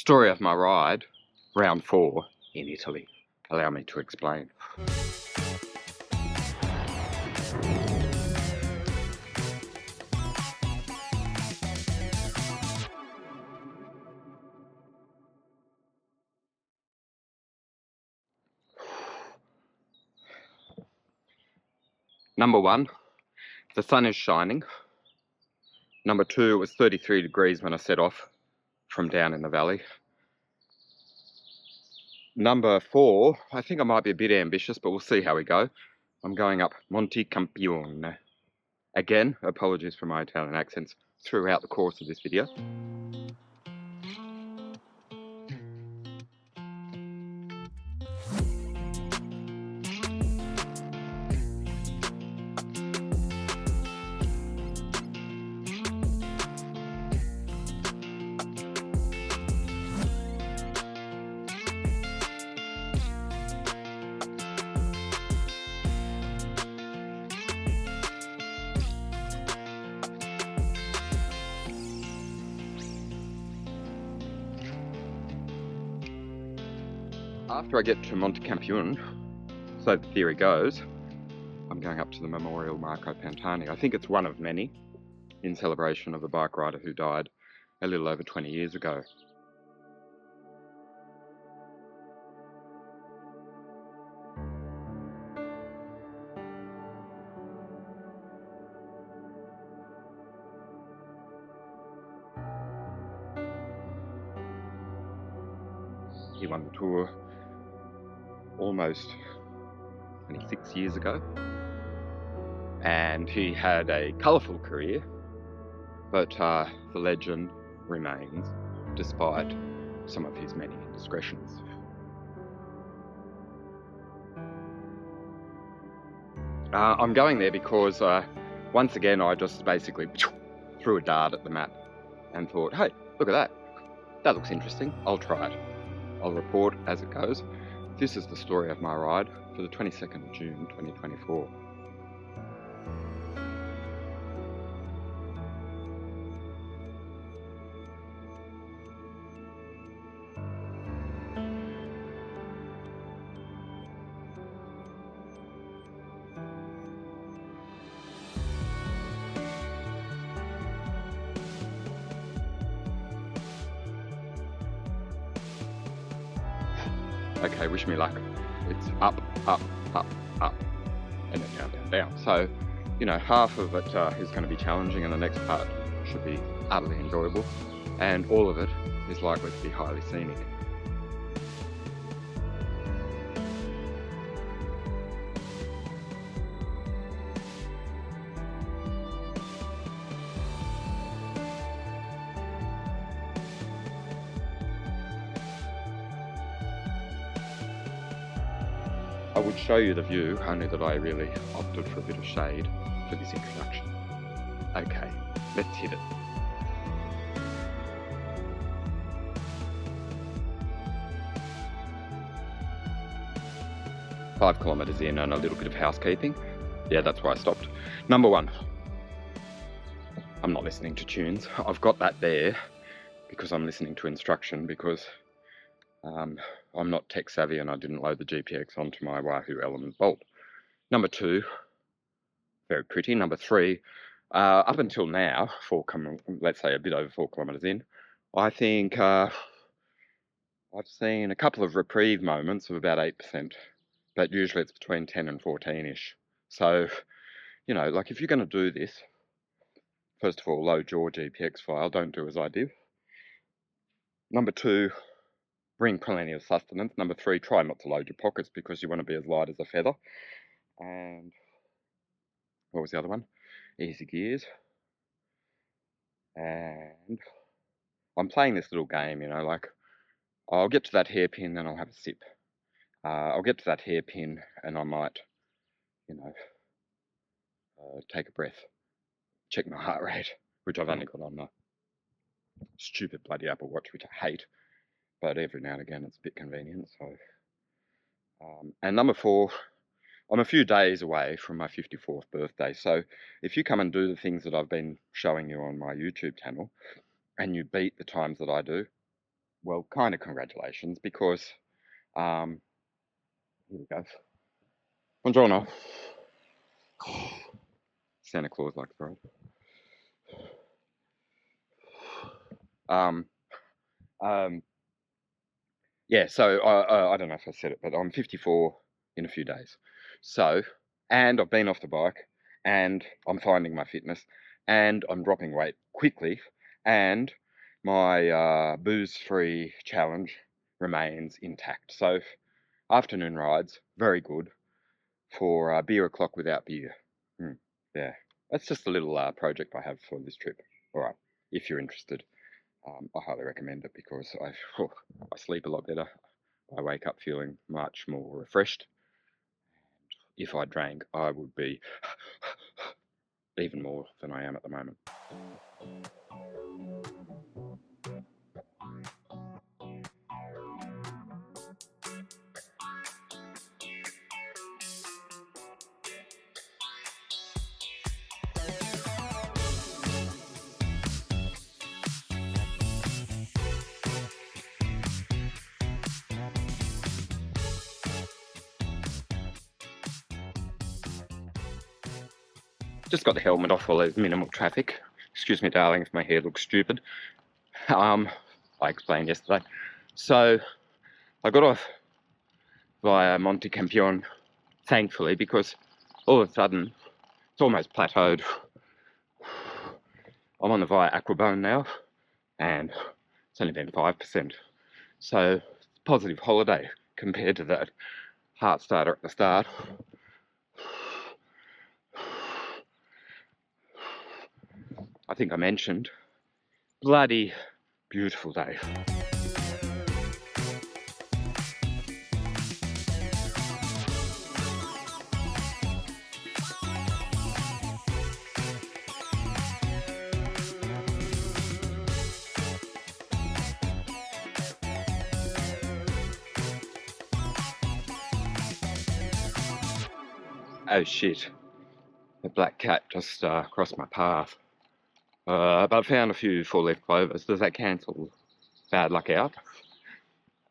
Story of my ride, round 4 in Italy. Allow me to explain. Number 1, the sun is shining. Number 2, it was 33 degrees when I set off from down in the valley. Number 4, I think I might be a bit ambitious, but we'll see how we go. I'm going up Montecampione. Again, apologies for my Italian accents throughout the course of this video. After I get to Montecampione, so the theory goes, I'm going up to the Memorial Marco Pantani. I think it's one of many in celebration of a bike rider who died a little over 20 years ago. He won the Tour almost 26 years ago, and he had a colourful career, but the legend remains despite some of his many indiscretions. I'm going there because once again I just basically threw a dart at the map and thought, hey, look at that, that looks interesting, I'll try it. I'll report as it goes. This is the story of my ride for the 22nd of June 2024. Okay, wish me luck. It's up, up, up, up, and then down, down, down. So, you know, half of it is going to be challenging and the next part should be utterly enjoyable. And all of it is likely to be highly scenic. I would show you the view, only that I really opted for a bit of shade for this introduction. Okay, let's hit it. Five kilometres in and a little bit of housekeeping. Yeah, that's where I stopped. Number 1, I'm not listening to tunes. I've got that there because I'm listening to instruction, because I'm not tech savvy and I didn't load the GPX onto my Wahoo Element Bolt. Number 2, very pretty. Number 3, up until now, let's say a bit over 4 kilometres in, I think I've seen a couple of reprieve moments of about 8%, but usually it's between 10 and 14-ish. So, you know, like if you're going to do this, first of all, load your GPX file, don't do as I did. Number 2, bring plenty of sustenance. Number 3, try not to load your pockets because you want to be as light as a feather. And what was the other one? Easy gears. And I'm playing this little game, you know, like I'll get to that hairpin and I'll have a sip. I'll get to that hairpin and I might, you know, take a breath, check my heart rate, which I've only got on the stupid bloody Apple Watch, which I hate, but every now and again it's a bit convenient. So, and number 4, I'm a few days away from my 54th birthday. So if you come and do the things that I've been showing you on my YouTube channel and you beat the times that I do, well, kind of congratulations, because here we go. Buongiorno. Santa Claus likes bread. Yeah, so I don't know if I said it, but I'm 54 in a few days. So, and I've been off the bike, and I'm finding my fitness, and I'm dropping weight quickly, and my booze-free challenge remains intact. So, afternoon rides, very good for beer o'clock without beer. Yeah, that's just a little project I have for this trip. All right, if you're interested. I highly recommend it because I sleep a lot better. I wake up feeling much more refreshed. If I drank, I would be even more than I am at the moment. Just got the helmet off while there's minimal traffic. Excuse me, darling, if my hair looks stupid. I explained yesterday. So I got off via Montecampione, thankfully, because all of a sudden it's almost plateaued. I'm on the Via Aquabone now, and it's only been 5%. So positive holiday compared to that heart starter at the start. I think I mentioned, bloody beautiful day. Oh shit, the black cat just crossed my path. But I found a few four-leaf clovers. Does that cancel bad luck out?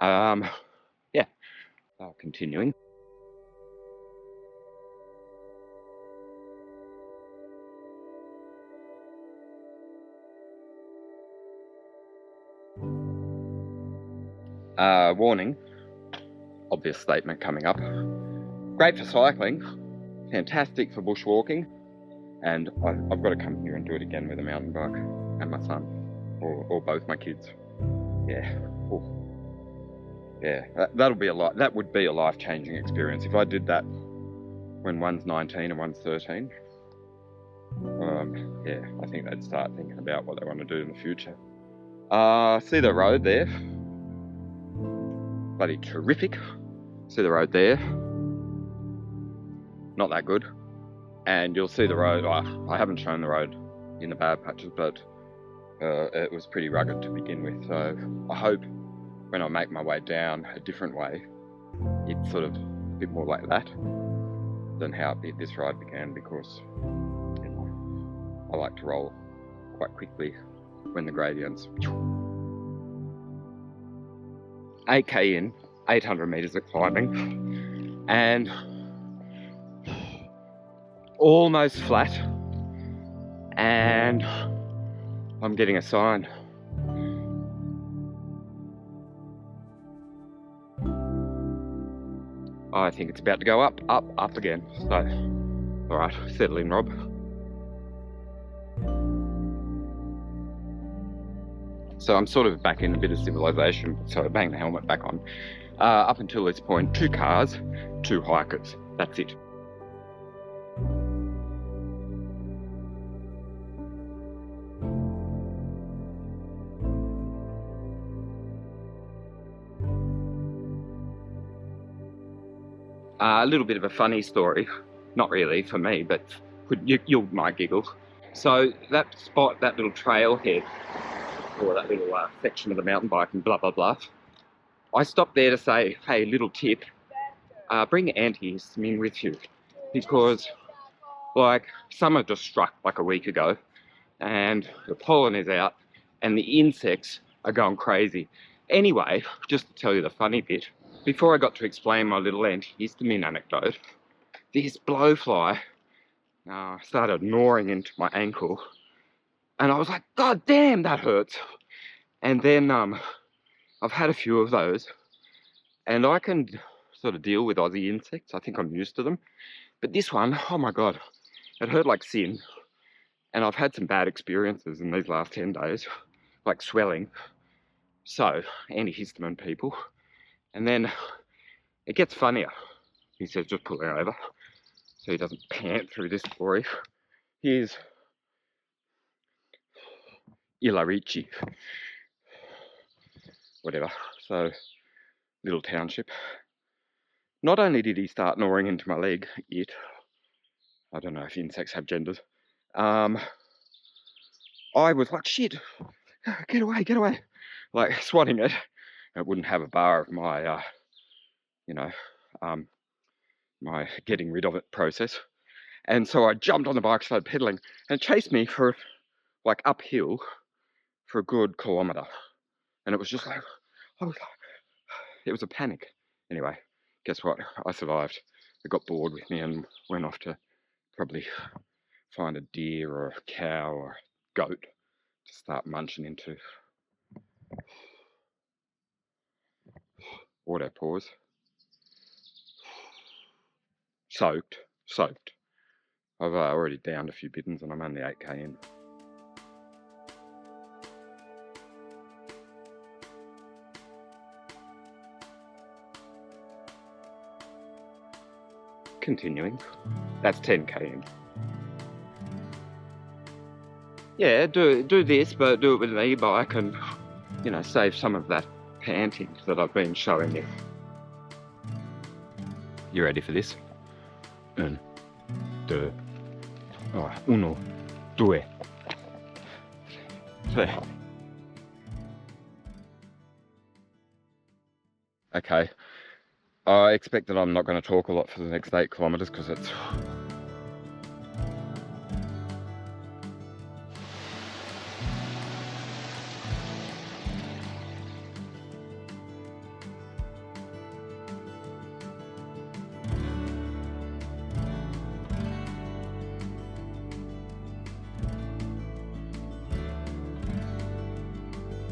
Yeah, continuing. Warning, obvious statement coming up. Great for cycling, fantastic for bushwalking, and I've got to come here and do it again with a mountain bike and my son, or both my kids. Yeah, yeah, that would be a life-changing experience if I did that when one's 19 and one's 13. Yeah, I think they'd start thinking about what they want to do in the future. See the road there? Bloody terrific. See the road there? Not that good. And you'll see the road. I haven't shown the road in the bad patches, but it was pretty rugged to begin with. So I hope when I make my way down a different way, it's sort of a bit more like that than how this ride began, because you know, I like to roll quite quickly when the gradients. 8k in, 800 meters of climbing, and almost flat, and I'm getting a sign. I think it's about to go up, up, up again. So, all right, settle in, Rob. So I'm sort of back in a bit of civilization, so I bang the helmet back on. Up until this point, 2 cars, 2 hikers, that's it. A little bit of a funny story, not really for me, but you might giggle. So that spot, that little trailhead, or that little section of the mountain bike and blah, blah, blah, I stopped there to say, hey, little tip, bring antihistamine with you, because like summer just struck like a week ago and the pollen is out and the insects are going crazy. Anyway, just to tell you the funny bit, before I got to explain my little antihistamine anecdote, this blowfly started gnawing into my ankle, and I was like, God damn, that hurts. And then I've had a few of those, and I can sort of deal with Aussie insects. I think I'm used to them. But this one, oh my God, it hurt like sin. And I've had some bad experiences in these last 10 days, like swelling. So, antihistamine people. And then it gets funnier. He says, just pull it over so he doesn't pant through this glory. Here's Ilarici, whatever. So, little township. Not only did he start gnawing into my leg, I don't know if insects have genders, I was like, shit, get away, like swatting it. It wouldn't have a bar of my, my getting rid of it process. And so I jumped on the bike, started pedaling, and it chased me for like uphill for a good kilometre. And it was just like, it was a panic. Anyway, guess what? I survived. It got bored with me and went off to probably find a deer or a cow or a goat to start munching into. Auto pause. Soaked. I've already downed a few bittens and I'm only 8k in. Continuing. That's 10k in. Yeah, do this, but do it with an e-bike and, save some of that panting that I've been showing you. You ready for this? Un, deux, uno, due, tre. Okay, I expect that I'm not going to talk a lot for the next 8 kilometres because it's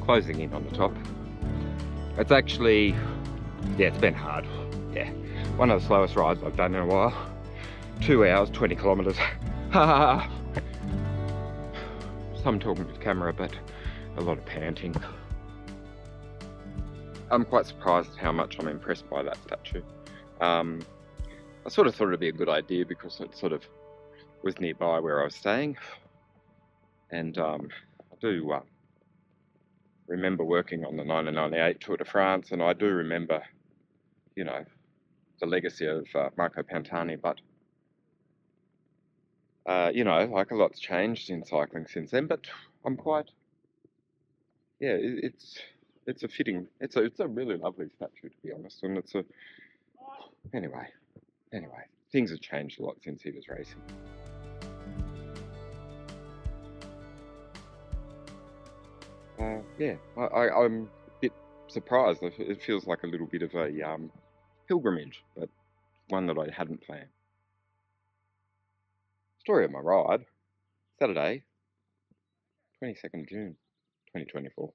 closing in on the top. It's actually, yeah, it's been hard. Yeah, one of the slowest rides I've done in a while. 2 hours, 20 kilometres. Some talking to the camera, but a lot of panting. I'm quite surprised at how much I'm impressed by that statue. I sort of thought it'd be a good idea because it sort of was nearby where I was staying. And I do remember working on the 1998 Tour de France, and I do remember, the legacy of Marco Pantani, but, like a lot's changed in cycling since then, but I'm quite, yeah, it's a fitting, it's a really lovely statue, to be honest, and it's anyway, things have changed a lot since he was racing. Yeah, I'm a bit surprised. It feels like a little bit of a pilgrimage, but one that I hadn't planned. Story of my ride, Saturday, 22nd June, 2024.